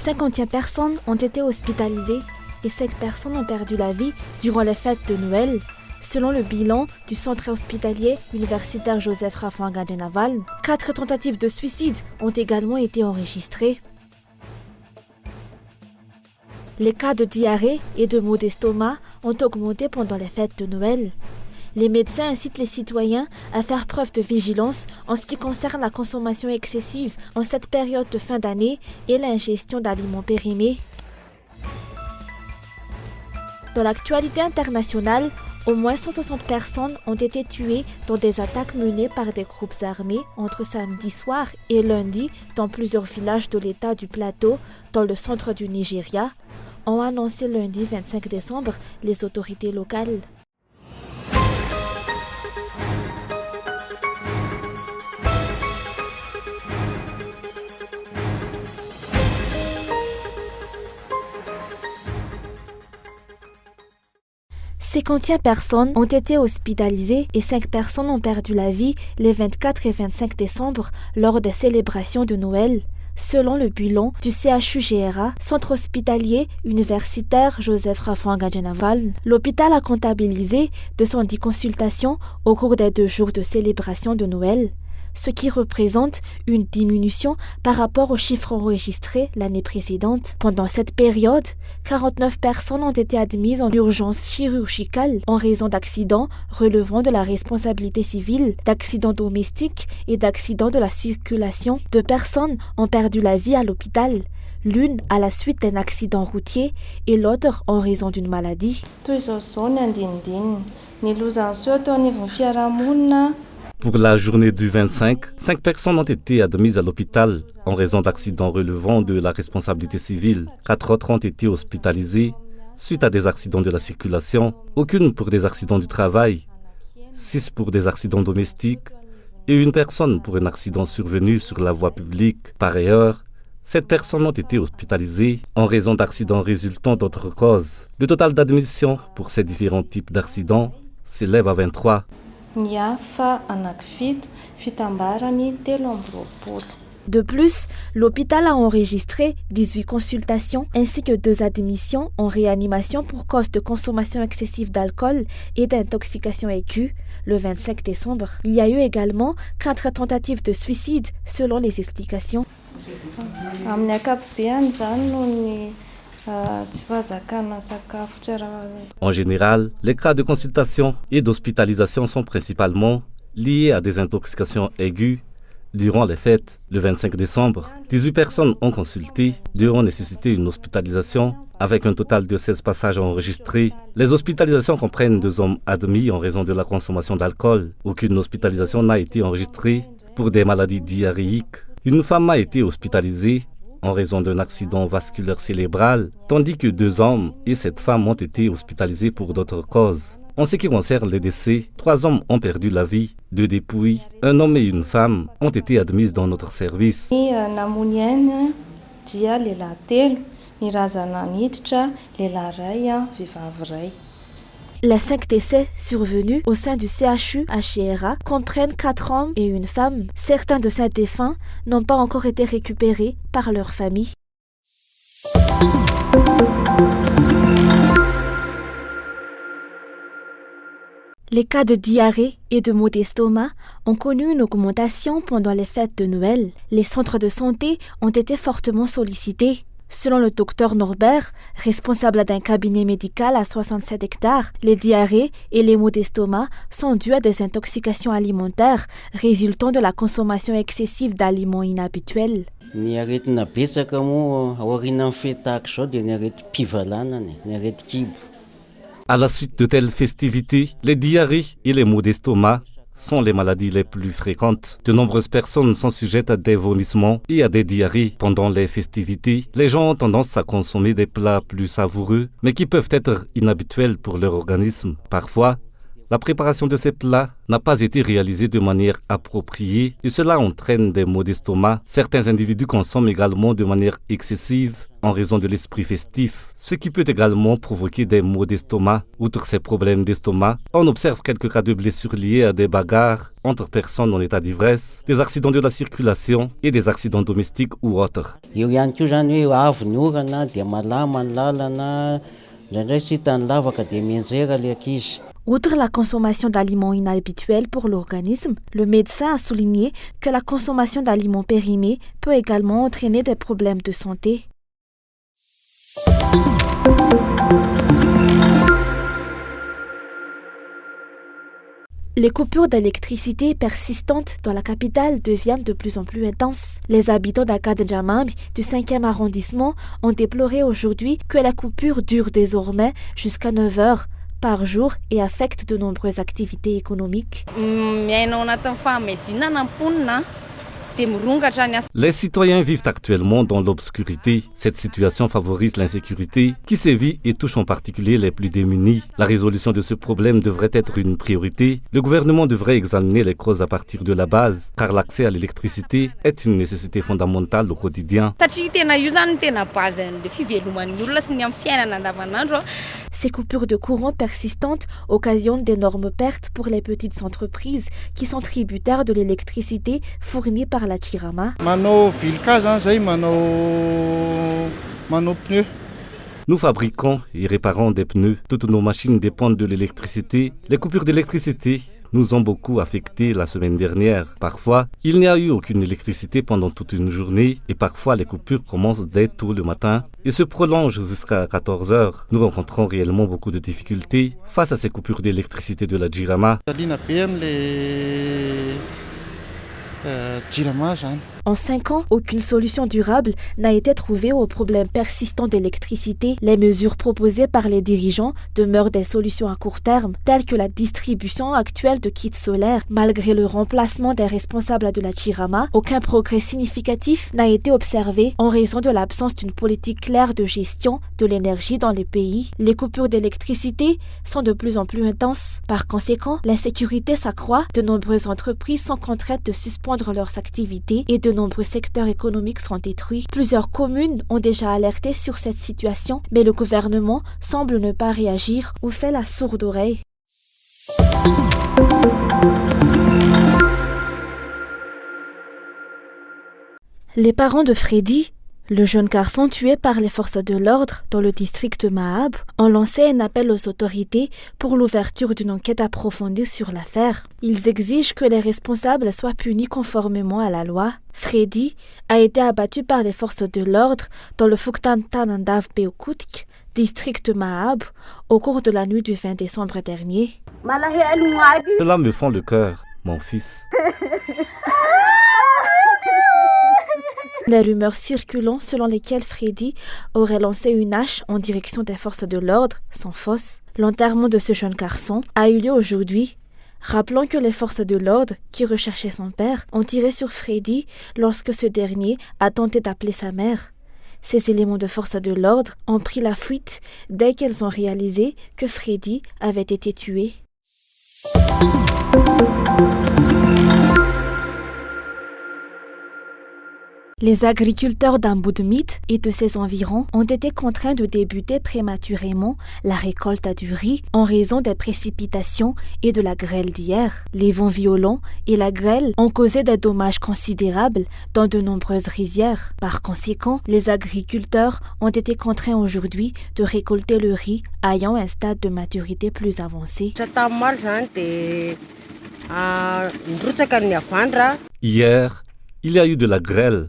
51 personnes ont été hospitalisées et 5 personnes ont perdu la vie durant les fêtes de Noël, selon le bilan du centre hospitalier universitaire Joseph Rafwanga de Naval. 4 tentatives de suicide ont également été enregistrées. Les cas de diarrhée et de maux d'estomac ont augmenté pendant les fêtes de Noël. Les médecins incitent les citoyens à faire preuve de vigilance en ce qui concerne la consommation excessive en cette période de fin d'année et l'ingestion d'aliments périmés. Dans l'actualité internationale, au moins 160 personnes ont été tuées dans des attaques menées par des groupes armés entre samedi soir et lundi dans plusieurs villages de l'État du Plateau, dans le centre du Nigeria, ont annoncé lundi 25 décembre les autorités locales. Ces 51 personnes ont été hospitalisées et 5 personnes ont perdu la vie les 24 et 25 décembre lors des célébrations de Noël, selon le bilan du CHU-GRA, Centre hospitalier universitaire Joseph Rafwanga de Naval. L'hôpital a comptabilisé 210 consultations au cours des 2 jours de célébration de Noël, ce qui représente une diminution par rapport aux chiffres enregistrés l'année précédente. Pendant cette période, 49 personnes ont été admises en urgence chirurgicale en raison d'accidents relevant de la responsabilité civile, d'accidents domestiques et d'accidents de la circulation. 2 personnes ont perdu la vie à l'hôpital, l'une à la suite d'un accident routier et l'autre en raison d'une maladie. Pour la journée du 25, 5 personnes ont été admises à l'hôpital en raison d'accidents relevant de la responsabilité civile. 4 autres ont été hospitalisées suite à des accidents de la circulation, aucune pour des accidents du travail, 6 pour des accidents domestiques et 1 personne pour un accident survenu sur la voie publique. Par ailleurs, 7 personnes ont été hospitalisées en raison d'accidents résultant d'autres causes. Le total d'admissions pour ces différents types d'accidents s'élève à 23. De plus, l'hôpital a enregistré 18 consultations ainsi que 2 admissions en réanimation pour cause de consommation excessive d'alcool et d'intoxication aiguë le 25 décembre. Il y a eu également 4 tentatives de suicide selon les explications. En général, les cas de consultation et d'hospitalisation sont principalement liés à des intoxications aiguës durant les fêtes. Le 25 décembre, 18 personnes ont consulté, 2 ont nécessité une hospitalisation, avec un total de 16 passages enregistrés. Les hospitalisations comprennent 2 hommes admis en raison de la consommation d'alcool. Aucune hospitalisation n'a été enregistrée pour des maladies diarrhéiques. Une femme a été hospitalisée en raison d'un accident vasculaire cérébral, tandis que 2 hommes et 7 femmes ont été hospitalisés pour d'autres causes. En ce qui concerne les décès, 3 hommes ont perdu la vie, 2 dépouilles, 1 homme et 1 femme ont été admises dans notre service. Les 5 décès survenus au sein du CHU-GRA comprennent 4 hommes et 1 femme. Certains de ces défunts n'ont pas encore été récupérés par leur famille. Les cas de diarrhée et de maux d'estomac ont connu une augmentation pendant les fêtes de Noël. Les centres de santé ont été fortement sollicités. Selon le docteur Norbert, responsable d'un cabinet médical à 67 hectares, les diarrhées et les maux d'estomac sont dus à des intoxications alimentaires résultant de la consommation excessive d'aliments inhabituels. À la suite de telles festivités, les diarrhées et les maux d'estomac sont les maladies les plus fréquentes. De nombreuses personnes sont sujettes à des vomissements et à des diarrhées. Pendant les festivités, les gens ont tendance à consommer des plats plus savoureux, mais qui peuvent être inhabituels pour leur organisme. Parfois, la préparation de ces plats n'a pas été réalisée de manière appropriée et cela entraîne des maux d'estomac. Certains individus consomment également de manière excessive en raison de l'esprit festif, ce qui peut également provoquer des maux d'estomac. Outre ces problèmes d'estomac, on observe quelques cas de blessures liées à des bagarres entre personnes en état d'ivresse, des accidents de la circulation et des accidents domestiques ou autres. Outre la consommation d'aliments inhabituels pour l'organisme, le médecin a souligné que la consommation d'aliments périmés peut également entraîner des problèmes de santé. Les coupures d'électricité persistantes dans la capitale deviennent de plus en plus intenses. Les habitants d'Akadjamambi du 5e arrondissement ont déploré aujourd'hui que la coupure dure désormais jusqu'à 9 heures par jour et affecte de nombreuses activités économiques. Les citoyens vivent actuellement dans l'obscurité. Cette situation favorise l'insécurité qui sévit et touche en particulier les plus démunis. La résolution de ce problème devrait être une priorité. Le gouvernement devrait examiner les causes à partir de la base, car l'accès à l'électricité est une nécessité fondamentale au quotidien. Ces coupures de courant persistantes occasionnent d'énormes pertes pour les petites entreprises qui sont tributaires de l'électricité fournie par la Chirama. Nous fabriquons et réparons des pneus. Toutes nos machines dépendent de l'électricité. Les coupures d'électricité nous ont beaucoup affectés la semaine dernière. Parfois, il n'y a eu aucune électricité pendant toute une journée et parfois les coupures commencent dès tôt le matin et se prolongent jusqu'à 14 heures. Nous rencontrons réellement beaucoup de difficultés face à ces coupures d'électricité de la Jirama. En 5 ans, aucune solution durable n'a été trouvée aux problèmes persistants d'électricité. Les mesures proposées par les dirigeants demeurent des solutions à court terme, telles que la distribution actuelle de kits solaires. Malgré le remplacement des responsables de la Chirama, aucun progrès significatif n'a été observé en raison de l'absence d'une politique claire de gestion de l'énergie dans les pays. Les coupures d'électricité sont de plus en plus intenses. Par conséquent, l'insécurité s'accroît. De nombreuses entreprises sont contraintes de suspendre leurs activités et de nombreux secteurs économiques sont détruits. Plusieurs communes ont déjà alerté sur cette situation, mais le gouvernement semble ne pas réagir ou fait la sourde oreille. Les parents de Freddy, le jeune garçon tué par les forces de l'ordre dans le district de Mahab, ont lancé un appel aux autorités pour l'ouverture d'une enquête approfondie sur l'affaire. Ils exigent que les responsables soient punis conformément à la loi. Freddy a été abattu par les forces de l'ordre dans le Fuktan-Tanandav Beokutk, district de Mahab, au cours de la nuit du 20 décembre dernier. Cela me fend le cœur, mon fils. Les rumeurs circulant selon lesquelles Freddy aurait lancé une hache en direction des forces de l'ordre sont fausses. L'enterrement de ce jeune garçon a eu lieu aujourd'hui. Rappelons que les forces de l'ordre, qui recherchaient son père, ont tiré sur Freddy lorsque ce dernier a tenté d'appeler sa mère. Ces éléments de force de l'ordre ont pris la fuite dès qu'elles ont réalisé que Freddy avait été tué. Les agriculteurs d'Amboudmit et de ses environs ont été contraints de débuter prématurément la récolte du riz en raison des précipitations et de la grêle d'hier. Les vents violents et la grêle ont causé des dommages considérables dans de nombreuses rizières. Par conséquent, les agriculteurs ont été contraints aujourd'hui de récolter le riz ayant un stade de maturité plus avancé. Hier, il y a eu de la grêle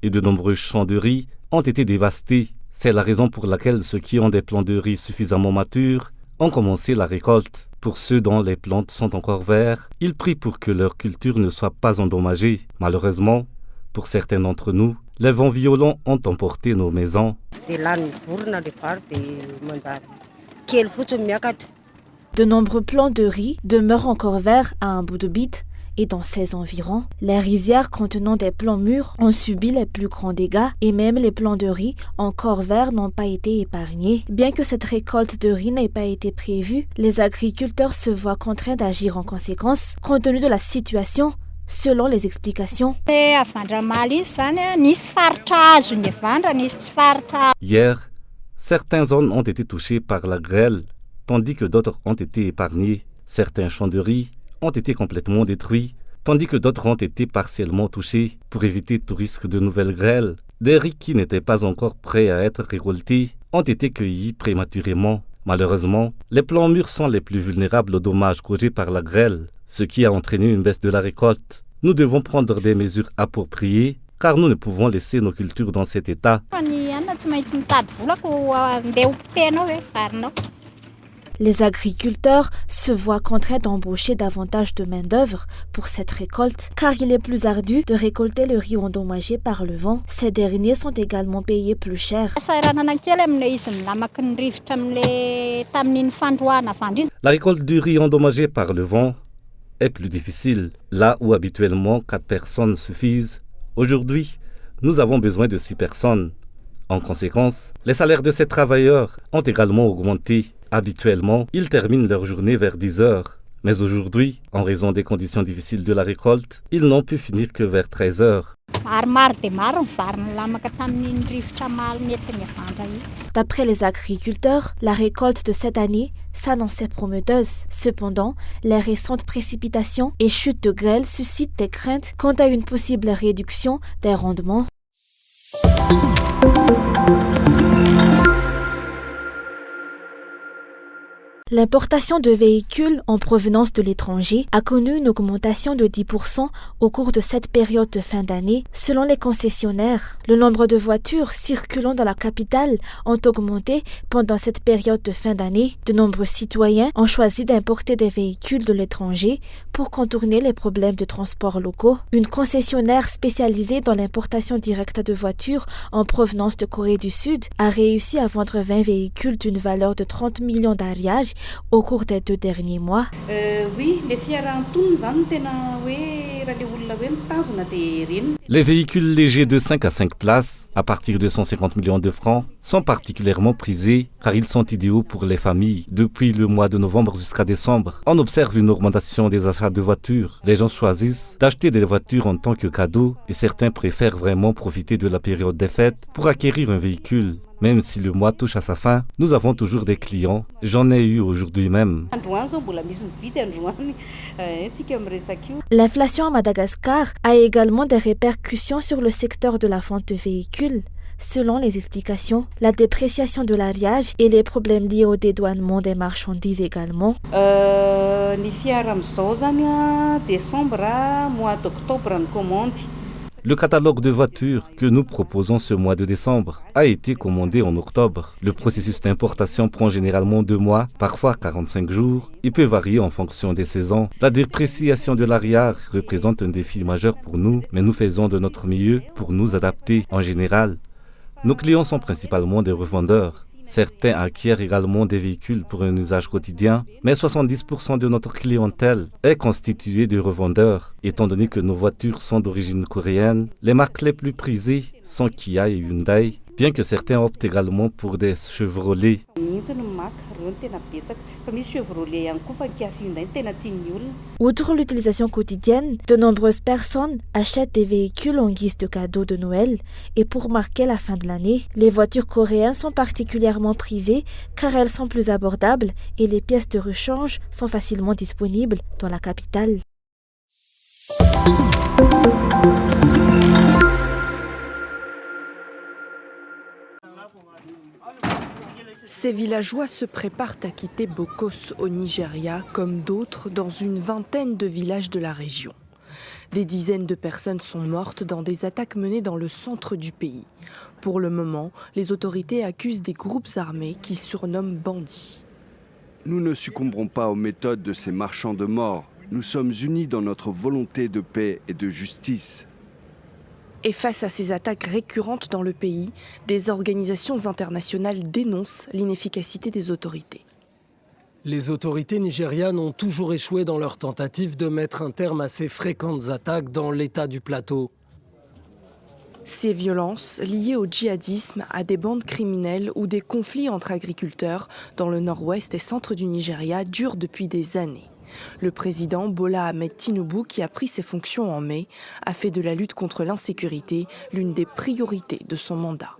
et de nombreux champs de riz ont été dévastés. C'est la raison pour laquelle ceux qui ont des plants de riz suffisamment matures ont commencé la récolte. Pour ceux dont les plantes sont encore vertes, ils prient pour que leur culture ne soit pas endommagée. Malheureusement, pour certains d'entre nous, les vents violents ont emporté nos maisons. De nombreux plants de riz demeurent encore verts à Amboudmit et dans ses environs, les rizières contenant des plants mûrs ont subi les plus grands dégâts et même les plants de riz encore verts n'ont pas été épargnés. Bien que cette récolte de riz n'ait pas été prévue, les agriculteurs se voient contraints d'agir en conséquence compte tenu de la situation. Selon les explications. Hier, certaines zones ont été touchées par la grêle, tandis que d'autres ont été épargnées. Certains champs de riz ont été complètement détruits, tandis que d'autres ont été partiellement touchés pour éviter tout risque de nouvelles grêles. Des riz qui n'étaient pas encore prêts à être récoltés ont été cueillis prématurément. Malheureusement, les plants mûrs sont les plus vulnérables aux dommages causés par la grêle, ce qui a entraîné une baisse de la récolte. Nous devons prendre des mesures appropriées, car nous ne pouvons laisser nos cultures dans cet état. Les agriculteurs se voient contraints d'embaucher davantage de main-d'œuvre pour cette récolte, car il est plus ardu de récolter le riz endommagé par le vent. Ces derniers sont également payés plus cher. La récolte du riz endommagé par le vent est plus difficile. Là où habituellement 4 personnes suffisent, aujourd'hui, nous avons besoin de 6 personnes. En conséquence, les salaires de ces travailleurs ont également augmenté. Habituellement, ils terminent leur journée vers 10 heures. Mais aujourd'hui, en raison des conditions difficiles de la récolte, ils n'ont pu finir que vers 13 heures. D'après les agriculteurs, la récolte de cette année s'annonçait prometteuse. Cependant, les récentes précipitations et chutes de grêle suscitent des craintes quant à une possible réduction des rendements. L'importation de véhicules en provenance de l'étranger a connu une augmentation de 10% au cours de cette période de fin d'année. Selon les concessionnaires, le nombre de voitures circulant dans la capitale ont augmenté pendant cette période de fin d'année. De nombreux citoyens ont choisi d'importer des véhicules de l'étranger pour contourner les problèmes de transport locaux. Une concessionnaire spécialisée dans l'importation directe de voitures en provenance de Corée du Sud a réussi à vendre 20 véhicules d'une valeur de 30 millions d'ariages au cours des 2 derniers mois. Les véhicules légers de 5 à 5 places, à partir de 150 millions de francs, sont particulièrement prisés car ils sont idéaux pour les familles. Depuis le mois de novembre jusqu'à décembre, on observe une augmentation des achats de voitures. Les gens choisissent d'acheter des voitures en tant que cadeau et certains préfèrent vraiment profiter de la période des fêtes pour acquérir un véhicule. Même si le mois touche à sa fin, nous avons toujours des clients. J'en ai eu aujourd'hui même. L'inflation à Madagascar a également des répercussions sur le secteur de la vente de véhicules. Selon les explications, la dépréciation de l'ariage et les problèmes liés au dédouanement des marchandises également. Le catalogue de voitures que nous proposons ce mois de décembre a été commandé en octobre. Le processus d'importation prend généralement 2 mois, parfois 45 jours. Il peut varier en fonction des saisons. La dépréciation de l'ariage représente un défi majeur pour nous, mais nous faisons de notre mieux pour nous adapter. En général, nos clients sont principalement des revendeurs. Certains acquièrent également des véhicules pour un usage quotidien, mais 70% de notre clientèle est constituée de revendeurs. Étant donné que nos voitures sont d'origine coréenne, les marques les plus prisées sont Kia et Hyundai, bien que certains optent également pour des Chevrolet. Outre l'utilisation quotidienne, de nombreuses personnes achètent des véhicules en guise de cadeau de Noël et pour marquer la fin de l'année, les voitures coréennes sont particulièrement prisées car elles sont plus abordables et les pièces de rechange sont facilement disponibles dans la capitale. Ces villageois se préparent à quitter Bokos au Nigeria, comme d'autres dans une vingtaine de villages de la région. Des dizaines de personnes sont mortes dans des attaques menées dans le centre du pays. Pour le moment, les autorités accusent des groupes armés qui surnomment bandits. Nous ne succomberons pas aux méthodes de ces marchands de mort. Nous sommes unis dans notre volonté de paix et de justice. Et face à ces attaques récurrentes dans le pays, des organisations internationales dénoncent l'inefficacité des autorités. Les autorités nigérianes ont toujours échoué dans leur tentative de mettre un terme à ces fréquentes attaques dans l'état du plateau. Ces violences, liées au djihadisme, à des bandes criminelles ou des conflits entre agriculteurs dans le nord-ouest et centre du Nigeria durent depuis des années. Le président Bola Ahmed Tinubu, qui a pris ses fonctions en mai, a fait de la lutte contre l'insécurité l'une des priorités de son mandat.